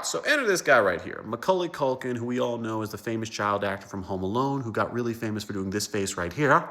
Alright, so enter this guy right here, Macaulay Culkin, who we all know as the famous child actor from Home Alone, who got really famous for doing this face right here.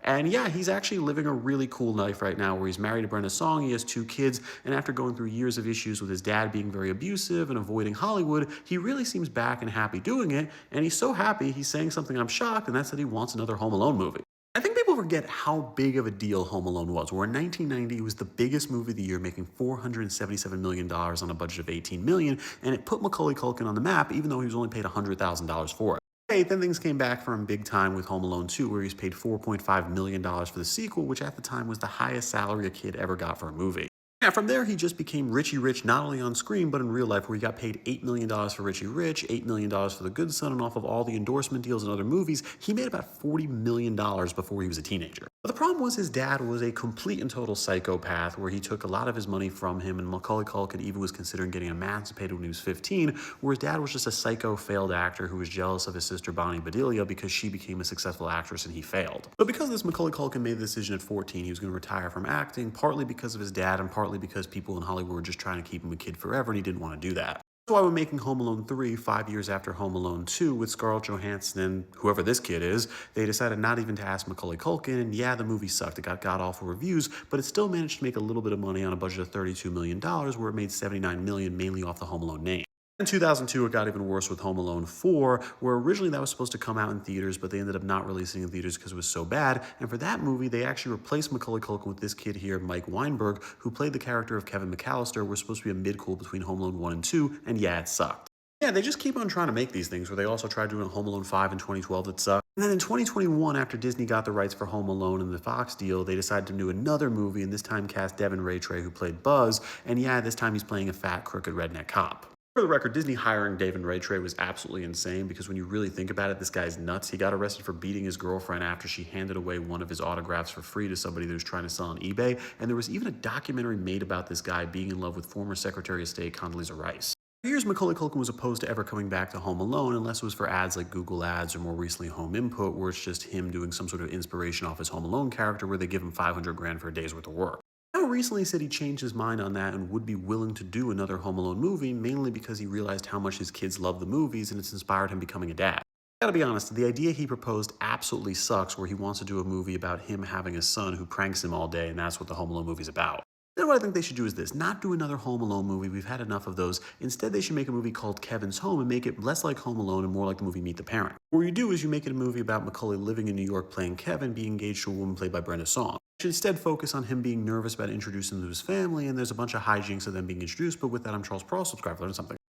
And yeah, he's actually living a really cool life right now where he's married to Brenda Song, he has 2 kids, and after going through years of issues with his dad being very abusive and avoiding Hollywood, he really seems back and happy doing it, and he's so happy he's saying something I'm shocked, and that's that he wants another Home Alone movie. I think people forget how big of a deal Home Alone was, where in 1990 it was the biggest movie of the year, making $477 million on a budget of $18 million, and it put Macaulay Culkin on the map, even though he was only paid $100,000 for it. Hey, then things came back for him big time with Home Alone 2, where he was paid $4.5 million for the sequel, which at the time was the highest salary a kid ever got for a movie. Yeah, from there, he just became Richie Rich, not only on screen, but in real life, where he got paid $8 million for Richie Rich, $8 million for The Good Son, and off of all the endorsement deals and other movies, he made about $40 million before he was a teenager. But the problem was his dad was a complete and total psychopath, where he took a lot of his money from him, and Macaulay Culkin even was considering getting emancipated when he was 15, where his dad was just a psycho failed actor who was jealous of his sister Bonnie Bedelia because she became a successful actress and he failed. But because of this, Macaulay Culkin made the decision at 14 he was going to retire from acting, partly because of his dad and partly because people in Hollywood were just trying to keep him a kid forever and he didn't want to do that. That's why we're making Home Alone 3 5 years after Home Alone 2 with Scarlett Johansson and whoever this kid is. They decided not even to ask Macaulay Culkin, and yeah, the movie sucked. It got god-awful reviews, but it still managed to make a little bit of money on a budget of $32 million, where it made $79 million mainly off the Home Alone name. In 2002, it got even worse with Home Alone 4, where originally that was supposed to come out in theaters, but they ended up not releasing it in theaters because it was so bad. And for that movie, they actually replaced Macaulay Culkin with this kid here, Mike Weinberg, who played the character of Kevin McAllister, was supposed to be a mid-cool between Home Alone 1 and 2, and yeah, it sucked. Yeah, they just keep on trying to make these things, where they also tried doing Home Alone 5 in 2012 that sucked. And then in 2021, after Disney got the rights for Home Alone and the Fox deal, they decided to do another movie, and this time cast Devin Rattray, who played Buzz, and yeah, this time he's playing a fat, crooked redneck cop. For the record, Disney hiring Devin Rattray was absolutely insane because when you really think about it, this guy's nuts. He got arrested for beating his girlfriend after she handed away one of his autographs for free to somebody that was trying to sell on eBay. And there was even a documentary made about this guy being in love with former Secretary of State Condoleezza Rice. For years, Macaulay Culkin was opposed to ever coming back to Home Alone unless it was for ads like Google Ads or more recently Home Input, where it's just him doing some sort of inspiration off his Home Alone character where they give him 500 grand for a day's worth of work. Now recently said he changed his mind on that and would be willing to do another Home Alone movie, mainly because he realized how much his kids love the movies and it's inspired him becoming a dad. I gotta be honest, the idea he proposed absolutely sucks, where he wants to do a movie about him having a son who pranks him all day, and that's what the Home Alone movie's about. Then what I think they should do is this: not do another Home Alone movie, we've had enough of those. Instead, they should make a movie called Kevin's Home and make it less like Home Alone and more like the movie Meet the Parent. What you do is you make it a movie about Macaulay living in New York playing Kevin, being engaged to a woman played by Brenda Song. You should instead focus on him being nervous about introducing them to his family, and there's a bunch of hijinks of them being introduced, but with that, I'm Charles Pearl, subscribe to learn something.